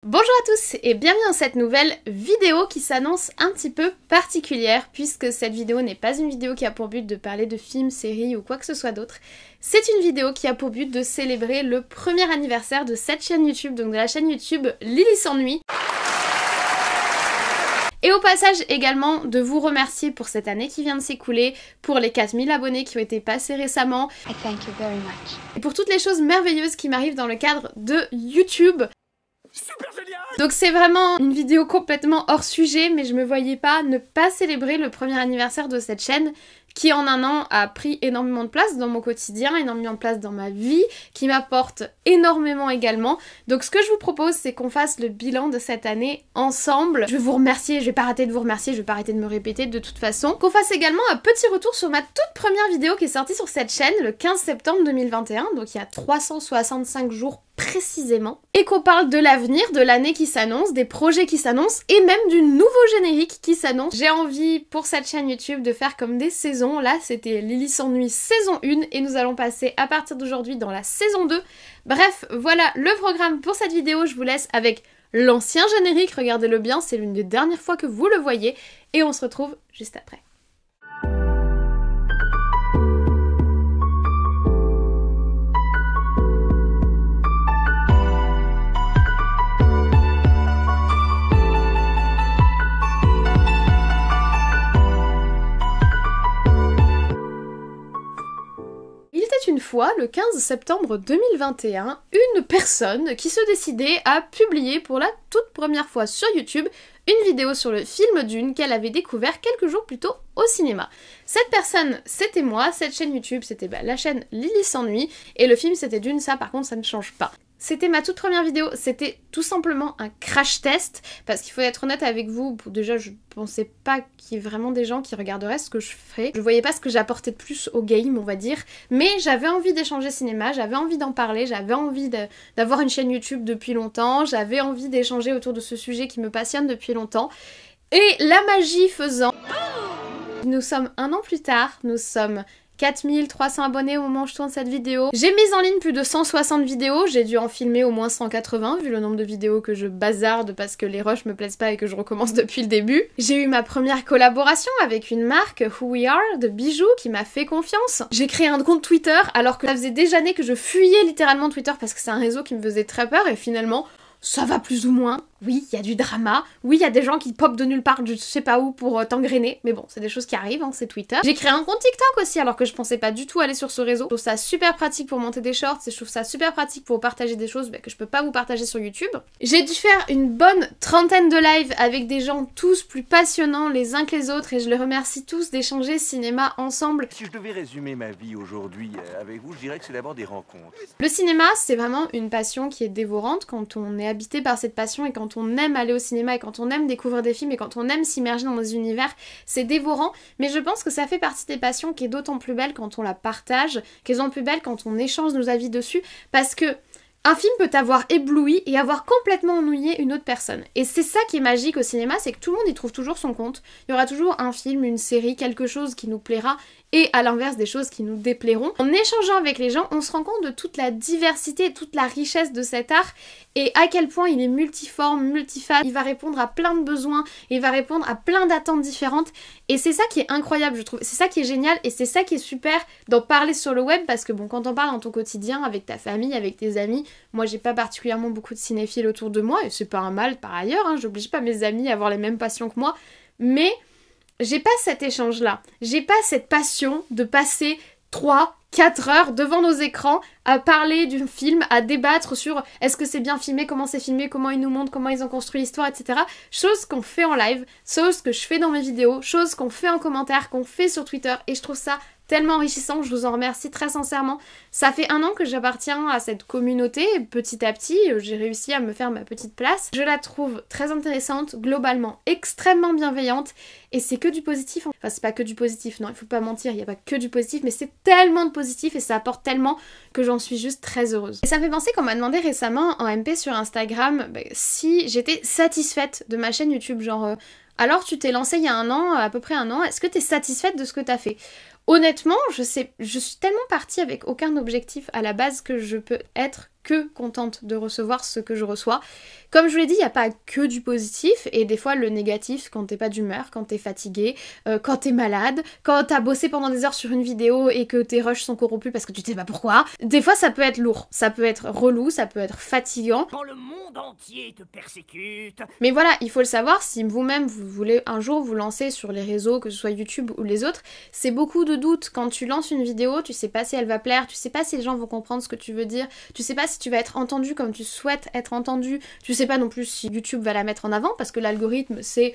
Bonjour à tous et bienvenue dans cette nouvelle vidéo qui s'annonce un petit peu particulière puisque cette vidéo n'est pas une vidéo qui a pour but de parler de films, séries ou quoi que ce soit d'autre. C'est une vidéo qui a pour but de célébrer le premier anniversaire de cette chaîne YouTube, donc de la chaîne YouTube Lily s'ennuie. Et au passage également de vous remercier pour cette année qui vient de s'écouler, pour les 4000 abonnés qui ont été passés récemment, et pour toutes les choses merveilleuses qui m'arrivent dans le cadre de YouTube. Super génial! Donc c'est vraiment une vidéo complètement hors sujet, mais je me voyais pas ne pas célébrer le premier anniversaire de cette chaîne qui en un an a pris énormément de place dans mon quotidien, énormément de place dans ma vie, qui m'apporte énormément également. Donc ce que je vous propose, c'est qu'on fasse le bilan de cette année ensemble. Je vais vous remercier, je vais pas arrêter de vous remercier, je vais pas arrêter de me répéter de toute façon. Qu'on fasse également un petit retour sur ma toute première vidéo qui est sortie sur cette chaîne le 15 septembre 2021, donc il y a 365 jours précisément, et qu'on parle de l'avenir, de l'année qui s'annonce, des projets qui s'annoncent, et même du nouveau générique qui s'annonce. J'ai envie pour cette chaîne YouTube de faire comme des saisons. Là c'était Lily s'ennuie saison 1, et nous allons passer à partir d'aujourd'hui dans la saison 2. Bref, voilà le programme pour cette vidéo. Je vous laisse avec l'ancien générique, regardez-le bien, c'est l'une des dernières fois que vous le voyez, et on se retrouve juste après. Une fois, le 15 septembre 2021, une personne qui se décidait à publier pour la toute première fois sur YouTube une vidéo sur le film Dune qu'elle avait découvert quelques jours plus tôt au cinéma. Cette personne, c'était moi, cette chaîne YouTube, c'était la chaîne Lily s'ennuie, et le film c'était Dune, ça par contre ça ne change pas. C'était ma toute première vidéo, c'était tout simplement un crash test, parce qu'il faut être honnête avec vous, déjà je pensais pas qu'il y ait vraiment des gens qui regarderaient ce que je ferais. Je voyais pas ce que j'apportais de plus au game, on va dire, mais j'avais envie d'échanger cinéma, j'avais envie d'en parler, j'avais envie d'avoir une chaîne YouTube depuis longtemps, j'avais envie d'échanger autour de ce sujet qui me passionne depuis longtemps, et la magie faisant, nous sommes un an plus tard, nous sommes 4300 abonnés au moment où je tourne cette vidéo. J'ai mis en ligne plus de 160 vidéos, j'ai dû en filmer au moins 180 vu le nombre de vidéos que je bazarde parce que les rushs me plaisent pas et que je recommence depuis le début. J'ai eu ma première collaboration avec une marque, Who We Are, de bijoux, qui m'a fait confiance. J'ai créé un compte Twitter alors que ça faisait des années que je fuyais littéralement Twitter parce que c'est un réseau qui me faisait très peur, et finalement ça va plus ou moins. Oui, il y a du drama. Oui, il y a des gens qui popent de nulle part, je sais pas où, pour t'engrainer. Mais bon, c'est des choses qui arrivent, hein, c'est Twitter. J'ai créé un compte TikTok aussi, alors que je pensais pas du tout aller sur ce réseau. Je trouve ça super pratique pour monter des shorts, et je trouve ça super pratique pour partager des choses que je peux pas vous partager sur YouTube. J'ai dû faire une bonne trentaine de lives avec des gens tous plus passionnants les uns que les autres, et je les remercie tous d'échanger cinéma ensemble. Si je devais résumer ma vie aujourd'hui avec vous, je dirais que c'est d'abord des rencontres. Le cinéma, c'est vraiment une passion qui est dévorante quand on est habité par cette passion, et quand on aime aller au cinéma, et quand on aime découvrir des films, et quand on aime s'immerger dans des univers, c'est dévorant. Mais je pense que ça fait partie des passions qui est d'autant plus belle quand on la partage, qui est d'autant plus belle quand on échange nos avis dessus, parce que un film peut t'avoir ébloui et avoir complètement ennuyé une autre personne. Et c'est ça qui est magique au cinéma, c'est que tout le monde y trouve toujours son compte. Il y aura toujours un film, une série, quelque chose qui nous plaira, et à l'inverse des choses qui nous déplairont. En échangeant avec les gens, on se rend compte de toute la diversité et toute la richesse de cet art, et à quel point il est multiforme, multifade, il va répondre à plein de besoins, il va répondre à plein d'attentes différentes, et c'est ça qui est incroyable, je trouve. C'est ça qui est génial, et c'est ça qui est super d'en parler sur le web, parce que bon, quand on parle dans ton quotidien, avec ta famille, avec tes amis, moi j'ai pas particulièrement beaucoup de cinéphiles autour de moi, et c'est pas un mal par ailleurs, hein, j'oblige pas mes amis à avoir les mêmes passions que moi, mais j'ai pas cet échange-là, j'ai pas cette passion de passer 3-4 heures devant nos écrans à parler du film, à débattre sur est-ce que c'est bien filmé, comment c'est filmé, comment ils nous montrent, comment ils ont construit l'histoire, etc. Chose qu'on fait en live, chose que je fais dans mes vidéos, chose qu'on fait en commentaire, qu'on fait sur Twitter, et je trouve ça tellement enrichissant, je vous en remercie très sincèrement. Ça fait un an que j'appartiens à cette communauté, petit à petit, j'ai réussi à me faire ma petite place. Je la trouve très intéressante, globalement extrêmement bienveillante, et c'est que du positif. Enfin, c'est pas que du positif, non, il faut pas mentir, il y a pas que du positif, mais c'est tellement de positif et ça apporte tellement que j'en suis juste très heureuse. Et ça me fait penser qu'on m'a demandé récemment en MP sur Instagram si j'étais satisfaite de ma chaîne YouTube, genre alors tu t'es lancée il y a un an, à peu près un an, est-ce que t'es satisfaite de ce que t'as fait? Honnêtement, je suis tellement partie avec aucun objectif à la base que je peux être que contente de recevoir ce que je reçois. Comme je vous l'ai dit, il n'y a pas que du positif, et des fois le négatif, quand t'es pas d'humeur, quand t'es fatigué, quand t'es malade, quand t'as bossé pendant des heures sur une vidéo et que tes rushs sont corrompus parce que tu sais pas pourquoi. Des fois ça peut être lourd, ça peut être relou, ça peut être fatigant. Quand le monde entier te persécute. Mais voilà, il faut le savoir, si vous-même vous voulez un jour vous lancer sur les réseaux, que ce soit YouTube ou les autres, c'est beaucoup de doutes. Quand tu lances une vidéo, tu sais pas si elle va plaire, tu sais pas si les gens vont comprendre ce que tu veux dire, tu sais pas si tu vas être entendu comme tu souhaites être entendu, tu sais pas non plus si YouTube va la mettre en avant, parce que l'algorithme c'est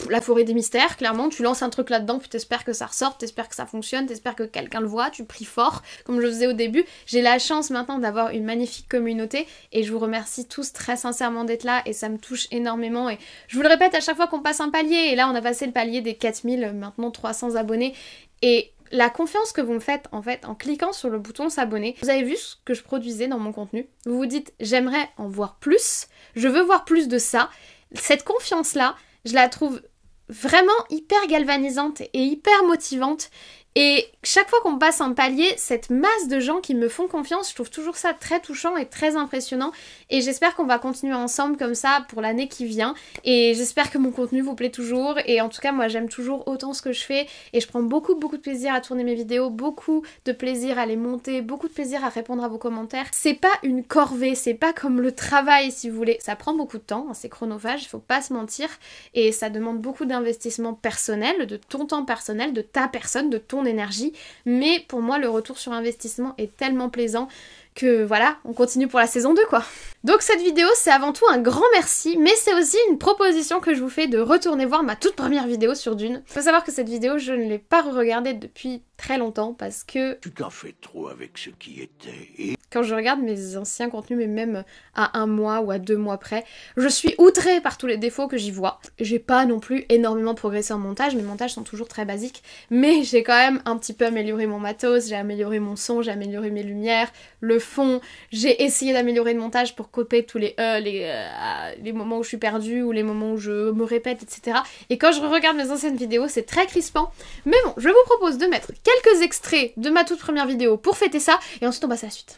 la forêt des mystères, clairement, tu lances un truc là-dedans, puis t'espères que ça ressorte, t'espères que ça fonctionne, t'espères que quelqu'un le voit, tu pries fort, comme je faisais au début. J'ai la chance maintenant d'avoir une magnifique communauté, et je vous remercie tous très sincèrement d'être là, et ça me touche énormément, et je vous le répète à chaque fois qu'on passe un palier, et là on a passé le palier des 4000, maintenant 300 abonnés, et la confiance que vous me faites en fait en cliquant sur le bouton s'abonner, vous avez vu ce que je produisais dans mon contenu, vous vous dites j'aimerais en voir plus, je veux voir plus de ça, cette confiance là, je la trouve vraiment hyper galvanisante et hyper motivante. Et chaque fois qu'on passe un palier, cette masse de gens qui me font confiance, je trouve toujours ça très touchant et très impressionnant. Et j'espère qu'on va continuer ensemble comme ça pour l'année qui vient. Et j'espère que mon contenu vous plaît toujours. Et en tout cas, moi j'aime toujours autant ce que je fais. Et je prends beaucoup de plaisir à tourner mes vidéos, beaucoup de plaisir à les monter, beaucoup de plaisir à répondre à vos commentaires. C'est pas une corvée, c'est pas comme le travail si vous voulez. Ça prend beaucoup de temps, hein, c'est chronophage, il faut pas se mentir. Et ça demande beaucoup d'investissement personnel, de ton temps personnel, de ta personne, de ton énergie, mais pour moi le retour sur investissement est tellement plaisant que voilà, on continue pour la saison 2 quoi. Donc cette vidéo c'est avant tout un grand merci, mais c'est aussi une proposition que je vous fais de retourner voir ma toute première vidéo sur Dune. Faut savoir que cette vidéo je ne l'ai pas re-regardée depuis très longtemps parce que... Tu t'en fais trop avec ce qui était. Et quand je regarde mes anciens contenus, mais même à 1 mois ou à 2 mois près, je suis outrée par tous les défauts que j'y vois. J'ai pas non plus énormément progressé en montage, mes montages sont toujours très basiques, mais j'ai quand même un petit peu amélioré mon matos, j'ai amélioré mon son, j'ai amélioré mes lumières, le fond, j'ai essayé d'améliorer le montage pour couper tous les les moments où je suis perdue ou les moments où je me répète, etc. Et quand je regarde mes anciennes vidéos, c'est très crispant, mais bon, je vous propose de mettre quelques extraits de ma toute première vidéo pour fêter ça, et ensuite on passe à la suite.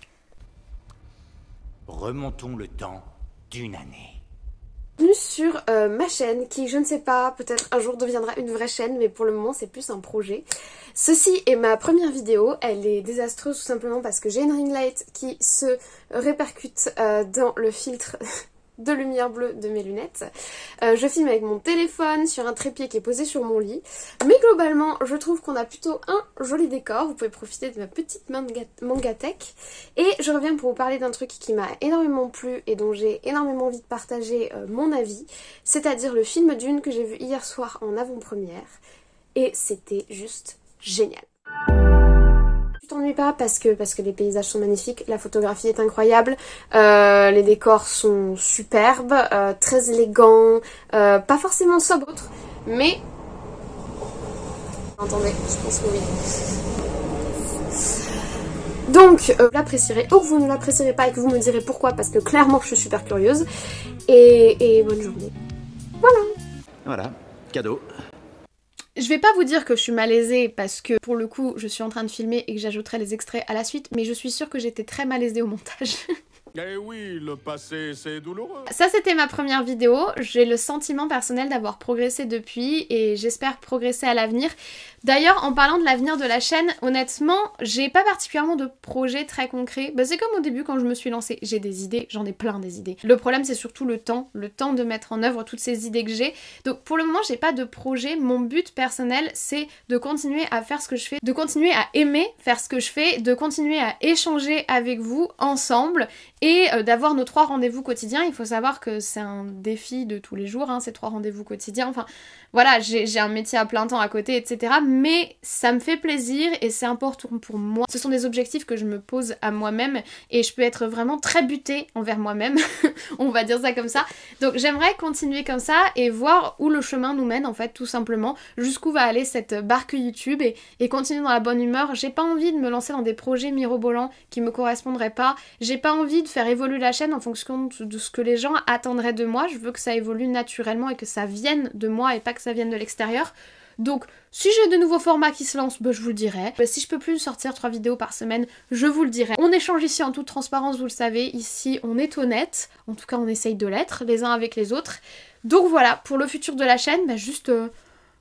Remontons le temps d'une année. Bienvenue sur ma chaîne qui, je ne sais pas, peut-être un jour deviendra une vraie chaîne, mais pour le moment c'est plus un projet. Ceci est ma première vidéo, elle est désastreuse tout simplement parce que j'ai une ring light qui se répercute dans le filtre de lumière bleue de mes lunettes. Je filme avec mon téléphone sur un trépied qui est posé sur mon lit. Mais globalement, je trouve qu'on a plutôt un joli décor. Vous pouvez profiter de ma petite mangatech. Et je reviens pour vous parler d'un truc qui m'a énormément plu et dont j'ai énormément envie de partager mon avis. C'est-à-dire le film Dune que j'ai vu hier soir en avant-première. Et c'était juste génial. Tu t'ennuies pas parce que les paysages sont magnifiques, la photographie est incroyable, les décors sont superbes, très élégants, pas forcément sobres, mais... Attendez, je pense que oui. Donc, vous l'apprécierez, ou que vous ne l'apprécierez pas et que vous me direz pourquoi, parce que clairement je suis super curieuse, et bonne journée. Voilà. voilà, cadeau. Je vais pas vous dire que je suis malaisée parce que pour le coup je suis en train de filmer et que j'ajouterai les extraits à la suite, mais je suis sûre que j'étais très malaisée au montage. Eh oui, le passé, c'est douloureux. Ça c'était ma première vidéo, j'ai le sentiment personnel d'avoir progressé depuis et j'espère progresser à l'avenir. D'ailleurs en parlant de l'avenir de la chaîne, honnêtement j'ai pas particulièrement de projet très concret. Bah, c'est comme au début quand je me suis lancée, j'ai des idées, j'en ai plein des idées. Le problème c'est surtout le temps de mettre en œuvre toutes ces idées que j'ai. Donc pour le moment j'ai pas de projet, mon but personnel c'est de continuer à faire ce que je fais, de continuer à aimer faire ce que je fais, de continuer à échanger avec vous ensemble et d'avoir nos 3 rendez-vous quotidiens. Il faut savoir que c'est un défi de tous les jours, hein, ces 3 rendez-vous quotidiens. Enfin voilà, j'ai un métier à plein temps à côté, etc. Mais ça me fait plaisir et c'est important pour moi. Ce sont des objectifs que je me pose à moi-même et je peux être vraiment très butée envers moi-même, on va dire ça comme ça. Donc j'aimerais continuer comme ça et voir où le chemin nous mène en fait, tout simplement, jusqu'où va aller cette barque YouTube et continuer dans la bonne humeur. J'ai pas envie de me lancer dans des projets mirobolants qui me correspondraient pas. J'ai pas envie de faire évoluer la chaîne en fonction de ce que les gens attendraient de moi. Je veux que ça évolue naturellement et que ça vienne de moi et pas que ça vienne de l'extérieur. Donc si j'ai de nouveaux formats qui se lancent, bah, je vous le dirai. Bah, si je peux plus sortir 3 vidéos par semaine, je vous le dirai. On échange ici en toute transparence, vous le savez, ici on est honnête, en tout cas on essaye de l'être les uns avec les autres. Donc voilà, pour le futur de la chaîne, bah, juste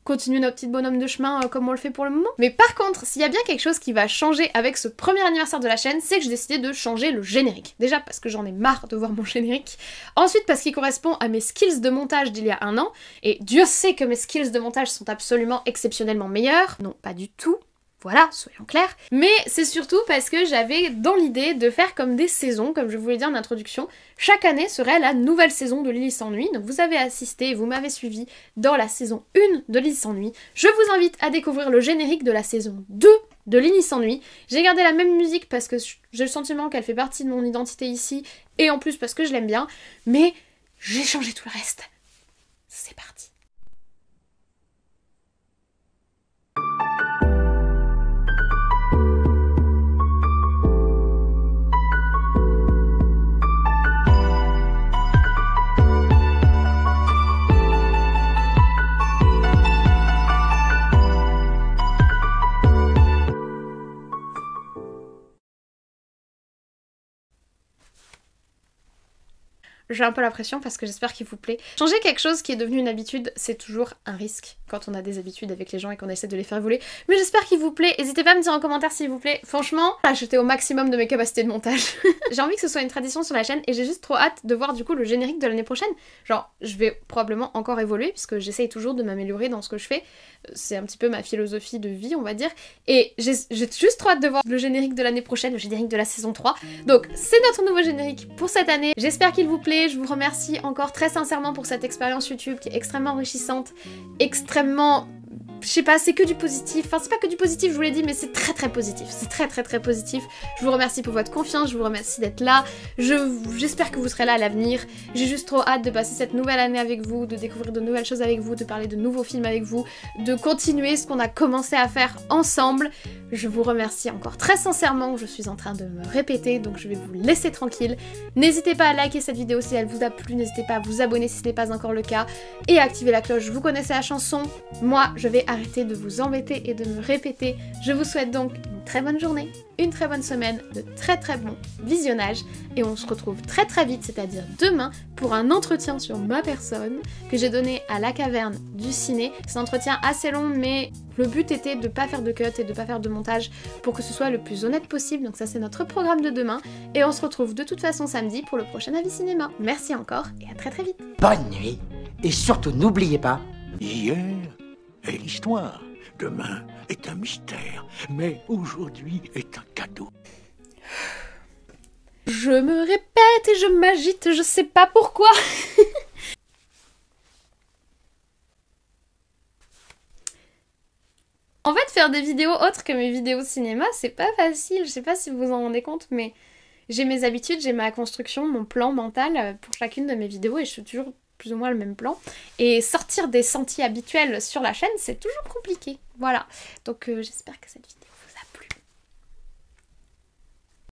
continuer notre petit bonhomme de chemin comme on le fait pour le moment. Mais par contre, s'il y a bien quelque chose qui va changer avec ce premier anniversaire de la chaîne, c'est que j'ai décidé de changer le générique. Déjà parce que j'en ai marre de voir mon générique. Ensuite parce qu'il correspond à mes skills de montage d'il y a un an. Et Dieu sait que mes skills de montage sont absolument exceptionnellement meilleurs. Non, pas du tout. Voilà, soyons clairs. Mais c'est surtout parce que j'avais dans l'idée de faire comme des saisons, comme je vous l'ai dit en introduction. Chaque année serait la nouvelle saison de Lily s'ennuie. Donc vous avez assisté, vous m'avez suivi dans la saison 1 de Lily s'ennuie. Je vous invite à découvrir le générique de la saison 2 de Lily s'ennuie. J'ai gardé la même musique parce que j'ai le sentiment qu'elle fait partie de mon identité ici, et en plus parce que je l'aime bien, mais j'ai changé tout le reste. C'est parti. J'ai un peu la pression parce que j'espère qu'il vous plaît. Changer quelque chose qui est devenu une habitude, c'est toujours un risque quand on a des habitudes avec les gens et qu'on essaie de les faire évoluer. Mais j'espère qu'il vous plaît. N'hésitez pas à me dire en commentaire s'il vous plaît. Franchement, là j'étais au maximum de mes capacités de montage. J'ai envie que ce soit une tradition sur la chaîne et j'ai juste trop hâte de voir du coup le générique de l'année prochaine. Genre, je vais probablement encore évoluer puisque j'essaye toujours de m'améliorer dans ce que je fais. C'est un petit peu ma philosophie de vie, on va dire. Et j'ai juste trop hâte de voir le générique de l'année prochaine, le générique de la saison 3. Donc c'est notre nouveau générique pour cette année. J'espère qu'il vous plaît. Je vous remercie encore très sincèrement pour cette expérience YouTube qui est extrêmement enrichissante, extrêmement... Je sais pas, c'est que du positif. Enfin, c'est pas que du positif, je vous l'ai dit, mais c'est très très positif. C'est très très très positif. Je vous remercie pour votre confiance, je vous remercie d'être là. J'espère que vous serez là à l'avenir. J'ai juste trop hâte de passer cette nouvelle année avec vous, de découvrir de nouvelles choses avec vous, de parler de nouveaux films avec vous, de continuer ce qu'on a commencé à faire ensemble. Je vous remercie encore très sincèrement. Je suis en train de me répéter, donc je vais vous laisser tranquille. N'hésitez pas à liker cette vidéo si elle vous a plu. N'hésitez pas à vous abonner si ce n'est pas encore le cas. Et à activer la cloche. Vous connaissez la chanson. Moi, je vais arrêter de vous embêter et de me répéter. Je vous souhaite donc une très bonne journée, une très bonne semaine, de très très bons visionnages et on se retrouve très très vite, c'est-à-dire demain, pour un entretien sur ma personne que j'ai donné à la Caverne du Ciné. C'est un entretien assez long mais le but était de ne pas faire de cut et de ne pas faire de montage pour que ce soit le plus honnête possible. Donc ça c'est notre programme de demain et on se retrouve de toute façon samedi pour le prochain avis cinéma. Merci encore et à très très vite. Bonne nuit et surtout n'oubliez pas... Hier est l'histoire. Demain est un mystère. Mais aujourd'hui est un cadeau. Je me répète et je m'agite, je sais pas pourquoi. En fait, faire des vidéos autres que mes vidéos cinéma, c'est pas facile. Je sais pas si vous vous en rendez compte, mais j'ai mes habitudes, j'ai ma construction, mon plan mental pour chacune de mes vidéos et je suis toujours plus ou moins le même plan. Et sortir des sentiers habituels sur la chaîne, c'est toujours compliqué. Voilà. Donc j'espère que cette vidéo